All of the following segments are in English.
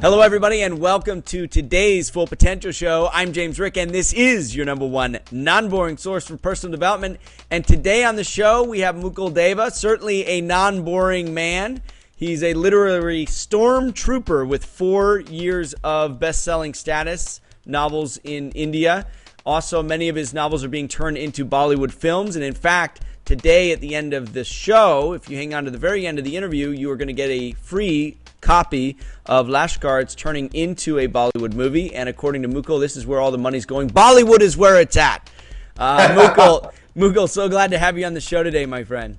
Hello, everybody, and welcome to today's Full Potential Show. I'm James Rick, and this is your number one non-boring source for personal development. And today on the show, we have Mukul Deva, certainly a non-boring man. He's a literary stormtrooper with 4 years of best-selling status, novels in India. Also, many of his novels are being turned into Bollywood films. And in fact, today at the end of the show, if you hang on to the very end of the interview, you are going to get a free copy of Lashkar. It's turning into a Bollywood movie, and according to Mukul, this is where all the money's going. Bollywood is where it's at. Mukul, so glad to have you on the show today, my friend.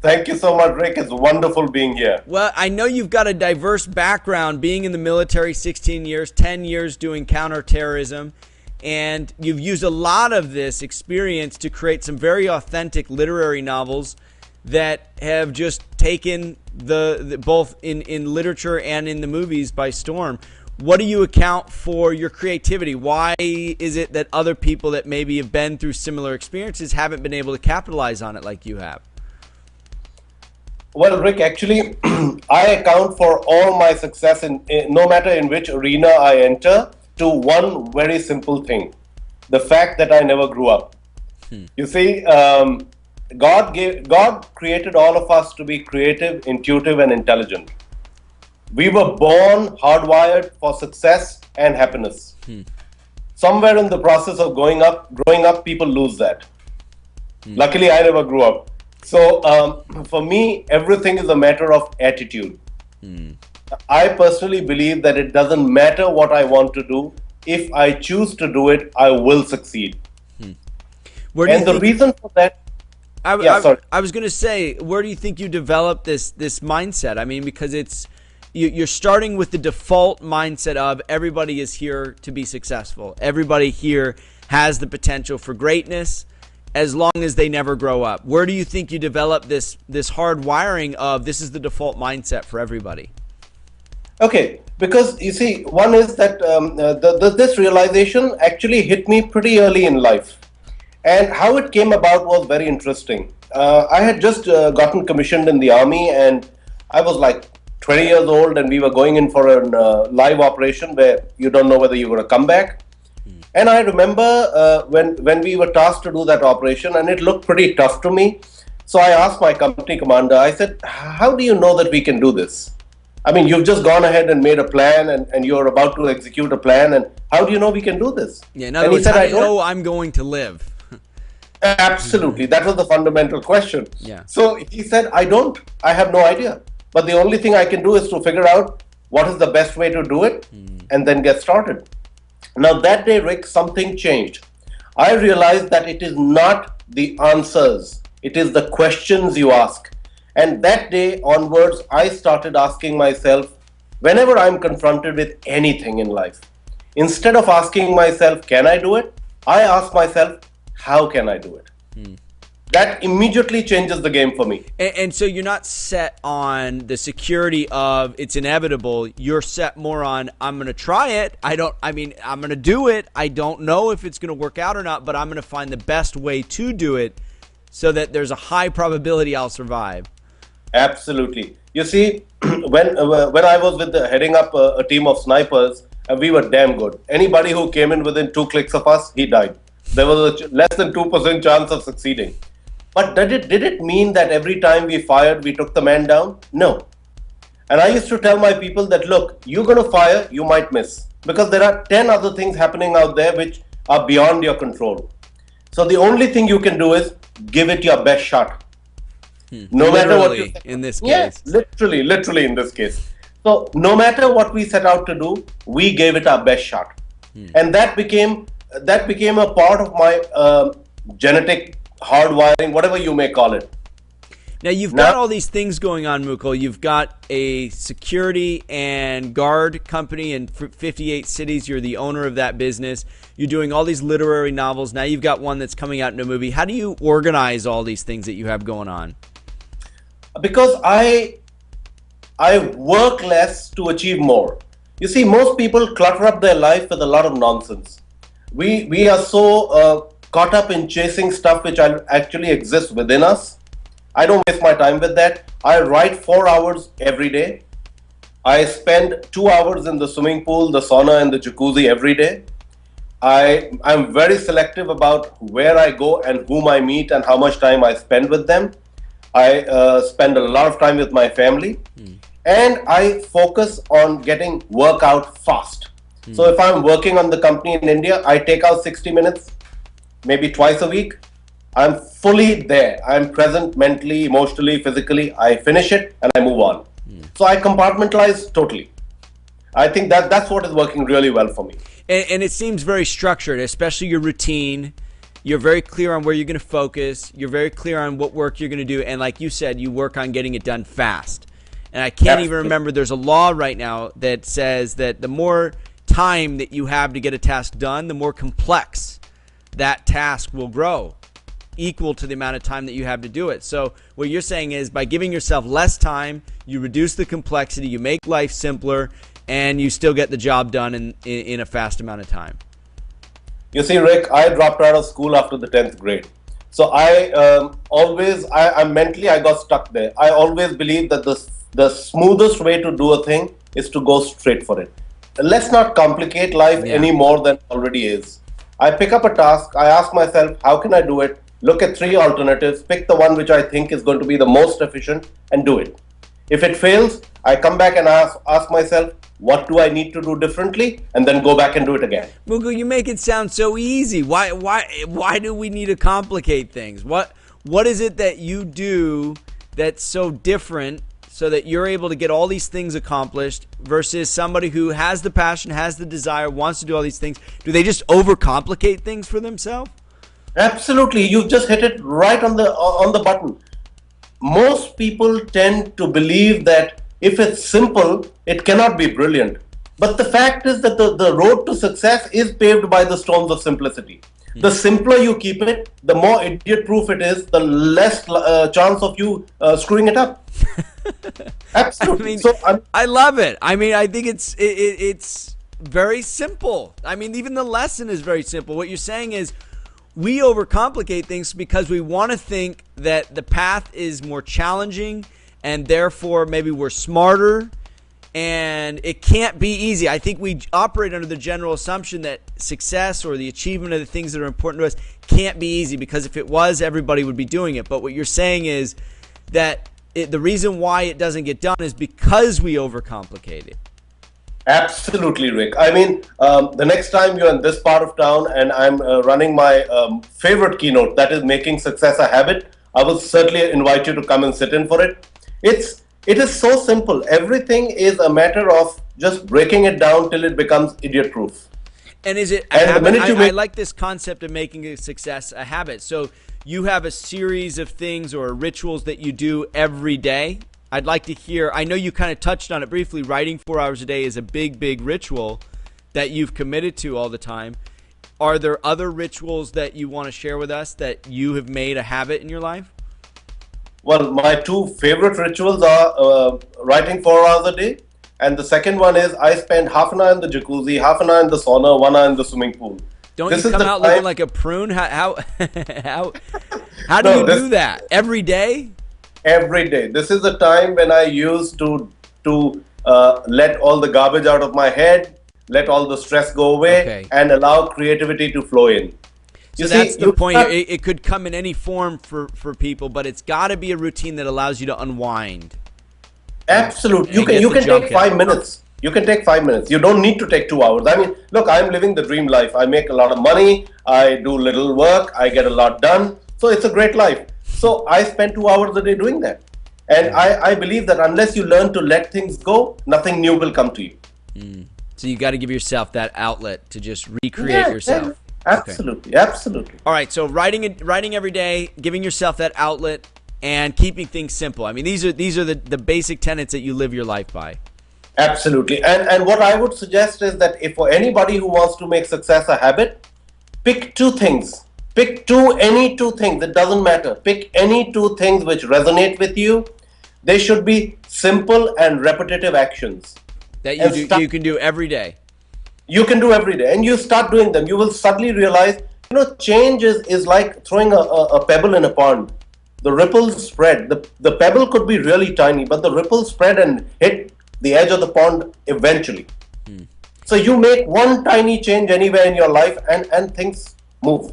Thank you so much, Rick. It's wonderful being here. Well, I know you've got a diverse background, being in the military 16 years, 10 years doing counterterrorism, and you've used a lot of this experience to create some very authentic literary novels that have just taken the both in literature and in the movies by storm. What do you account for your creativity? Why is it that other people that maybe have been through similar experiences haven't been able to capitalize on it like you have? Well, Rick, actually, I account for all my success in no matter in which arena I enter to one very simple thing: the fact that I never grew up. You see, God created all of us to be creative, intuitive, and intelligent. We were born hardwired for success and happiness. Somewhere in the process of growing up, people lose that. Luckily, I never grew up. So for me, everything is a matter of attitude. I personally believe that it doesn't matter what I want to do. If I choose to do it, I will succeed. And the reason for that, I was going to say, where do you think you developed this mindset? I mean, because you're starting with the default mindset of everybody is here to be successful. Everybody here has the potential for greatness as long as they never grow up. Where do you think you developed this hard wiring of this is the default mindset for everybody? Okay, because you see, one is that this realization actually hit me pretty early in life. And how it came about was very interesting. I had just gotten commissioned in the army, and I was like 20 years old, and we were going in for a live operation where you don't know whether you're going to come back. And I remember when we were tasked to do that operation, and it looked pretty tough to me. So I asked my company commander, I said, how do you know that we can do this? I mean, you've just gone ahead and made a plan, and you're about to execute a plan, and how do you know we can do this? Yeah, in other words, how do you know I'm going to live? Absolutely. That was the fundamental question. Yeah. So he said, I have no idea. But the only thing I can do is to figure out what is the best way to do it and then get started. Now that day, Rick, something changed. I realized that it is not the answers. It is the questions you ask. And that day onwards, I started asking myself, whenever I'm confronted with anything in life, instead of asking myself, can I do it? I ask myself, how can I do it? That immediately changes the game for me. And so you're not set on the security of it's inevitable. You're set more on I'm going to try it. I'm going to do it. I don't know if it's going to work out or not, but I'm going to find the best way to do it so that there's a high probability I'll survive. Absolutely. You see, when I was heading up a team of snipers, we were damn good. Anybody who came in within 2 clicks of us, he died. There was a less than 2% chance of succeeding. But did it mean that every time we fired, we took the man down? No. And I used to tell my people that, look, you're going to fire, you might miss. Because there are 10 other things happening out there which are beyond your control. So the only thing you can do is give it your best shot. No matter what you say. In this case. Yes, literally in this case. So no matter what we set out to do, we gave it our best shot. And that became a part of my genetic hardwiring, whatever you may call it. Now, you've got all these things going on, Mukul. You've got a security and guard company in 58 cities. You're the owner of that business. You're doing all these literary novels. Now you've got one that's coming out in a movie. How do you organize all these things that you have going on? Because I work less to achieve more. You see, most people clutter up their life with a lot of nonsense. We are so caught up in chasing stuff which actually exists within us. I don't waste my time with that. I write 4 hours every day. I spend 2 hours in the swimming pool, the sauna, and the jacuzzi every day. I'm very selective about where I go and whom I meet and how much time I spend with them. I spend a lot of time with my family, and I focus on getting work out fast. So if I'm working on the company in India, I take out 60 minutes, maybe twice a week. I'm fully there. I'm present mentally, emotionally, physically. I finish it and I move on. So I compartmentalize totally. I think that's what is working really well for me. And it seems very structured, especially your routine. You're very clear on where you're going to focus. You're very clear on what work you're going to do. And like you said, you work on getting it done fast. And I can't even remember, there's a law right now that says that the more time that you have to get a task done, the more complex that task will grow, equal to the amount of time that you have to do it. So what you're saying is by giving yourself less time, you reduce the complexity, you make life simpler, and you still get the job done in a fast amount of time. You see, Rick, I dropped out of school after the 10th grade. So I'm mentally, I got stuck there. I always believe that the smoothest way to do a thing is to go straight for it. Let's not complicate life any more than it already is. I pick up a task, I ask myself, how can I do it? Look at 3 alternatives, pick the one which I think is going to be the most efficient and do it. If it fails, I come back and ask myself, what do I need to do differently? And then go back and do it again. Mukul, you make it sound so easy. Why do we need to complicate things? What is it that you do that's so different so that you're able to get all these things accomplished versus somebody who has the passion, has the desire, wants to do all these things? Do they just overcomplicate things for themselves? Absolutely. You've just hit it right on the button. Most people tend to believe that if it's simple, it cannot be brilliant. But the fact is that the road to success is paved by the stones of simplicity. The simpler you keep it, the more idiot-proof it is, the less chance of you screwing it up. Absolutely. I love it. I mean, I think it's very simple. I mean, even the lesson is very simple. What you're saying is we overcomplicate things because we want to think that the path is more challenging and therefore maybe we're smarter, and it can't be easy. I think we operate under the general assumption that success or the achievement of the things that are important to us can't be easy, because if it was, everybody would be doing it. But what you're saying is that the reason why it doesn't get done is because we overcomplicate it. Absolutely, Rick. I mean, the next time you're in this part of town and I'm running my favorite keynote, that is making success a habit, I will certainly invite you to come and sit in for it. It is so simple. Everything is a matter of just breaking it down till it becomes idiot-proof. And is it a habit? I like this concept of making a success a habit. So you have a series of things or rituals that you do every day. I'd like to hear, I know you kind of touched on it briefly, writing 4 hours a day is a big, big ritual that you've committed to all the time. Are there other rituals that you want to share with us that you have made a habit in your life? Well, my 2 favorite rituals are writing 4 hours a day, and the second one is I spend half an hour in the jacuzzi, half an hour in the sauna, 1 hour in the swimming pool. Don't you come out looking like a prune? How do you do that? Every day? Every day. This is the time when I use to let all the garbage out of my head, let all the stress go away, and allow creativity to flow in. So that's the point. It could come in any form for people, but it's got to be a routine that allows you to unwind. Absolutely. You can take 5 minutes. You can take 5 minutes. You don't need to take 2 hours. I mean, look, I'm living the dream life. I make a lot of money. I do little work. I get a lot done. So it's a great life. So I spend 2 hours a day doing that. And I believe that unless you learn to let things go, nothing new will come to you. So you got to give yourself that outlet to just recreate yourself. Yeah. Absolutely, absolutely. All right, so writing every day, giving yourself that outlet, and keeping things simple. I mean, these are the basic tenets that you live your life by. Absolutely. And what I would suggest is that if for anybody who wants to make success a habit, pick 2 things. Pick any two things. It doesn't matter. Pick any 2 things which resonate with you. They should be simple and repetitive actions that you can do every day. You can do every day, and you start doing them. You will suddenly realize, change is like throwing a pebble in a pond. The ripples spread. The pebble could be really tiny, but the ripples spread and hit the edge of the pond eventually. So you make one tiny change anywhere in your life, and things move.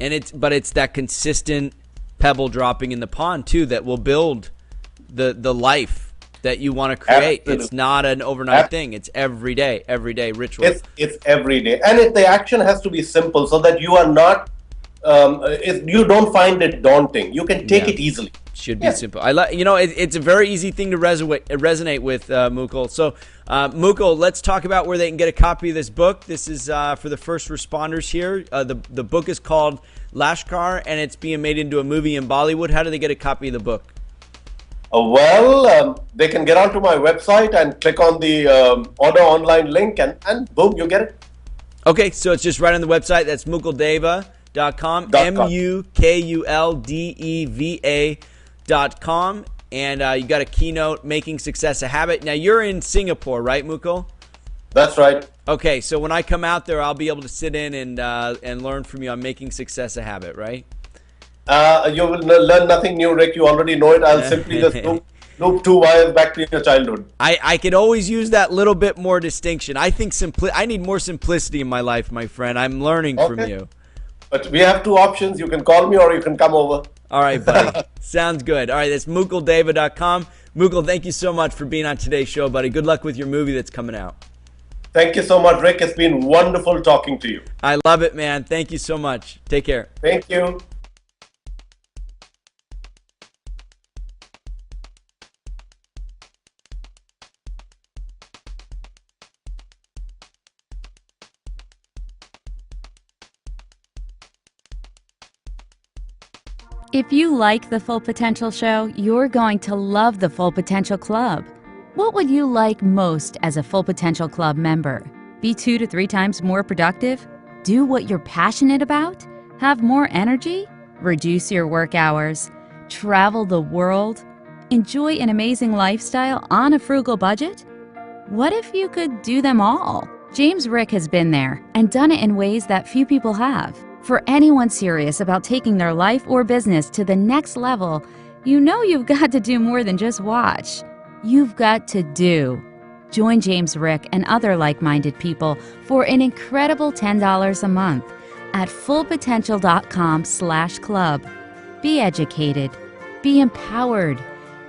And it's that consistent pebble dropping in the pond too that will build the life that you want to create. Absolutely. It's not an overnight thing. It's every day ritual. It's every day, and the action has to be simple so that you are not you don't find it daunting. You can take it easily. Should be simple. It's a very easy thing to resonate with, Mukul. So, Mukul, let's talk about where they can get a copy of this book. This is for the first responders here. The book is called Lashkar, and it's being made into a movie in Bollywood. How do they get a copy of the book? They can get onto my website and click on the order online link, and boom, you get it. Okay, so it's just right on the website. That's mukuldeva.com, mukuldeva.com, and you got a keynote, Making Success a Habit. Now, you're in Singapore, right, Mukul? That's right. Okay, so when I come out there, I'll be able to sit in and learn from you on Making Success a Habit, right? You will learn nothing new, Rick. You already know it. I'll simply just loop 2 wires back to your childhood. I could always use that little bit more distinction. I think I need more simplicity in my life, my friend. I'm learning from you. But we have 2 options. You can call me or you can come over. All right, buddy. Sounds good. All right, that's mukuldeva.com. Mukul, thank you so much for being on today's show, buddy. Good luck with your movie that's coming out. Thank you so much, Rick. It's been wonderful talking to you. I love it, man. Thank you so much. Take care. Thank you. If you like the Full Potential Show, you're going to love the Full Potential Club. What would you like most as a Full Potential Club member? Be 2 to 3 times more productive? Do what you're passionate about? Have more energy? Reduce your work hours? Travel the world? Enjoy an amazing lifestyle on a frugal budget? What if you could do them all? James Rick has been there and done it in ways that few people have. For anyone serious about taking their life or business to the next level, you know you've got to do more than just watch. You've got to do. Join James Rick and other like-minded people for an incredible $10 a month at fullpotential.com/club. Be educated. Be empowered.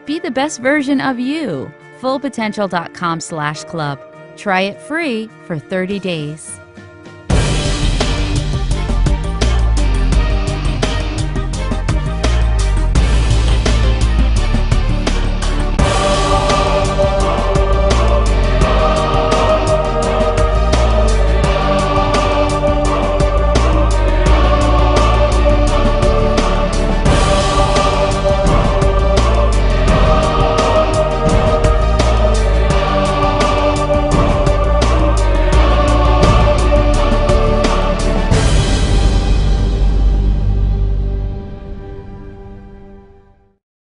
Be the best version of you. fullpotential.com/club. Try it free for 30 days.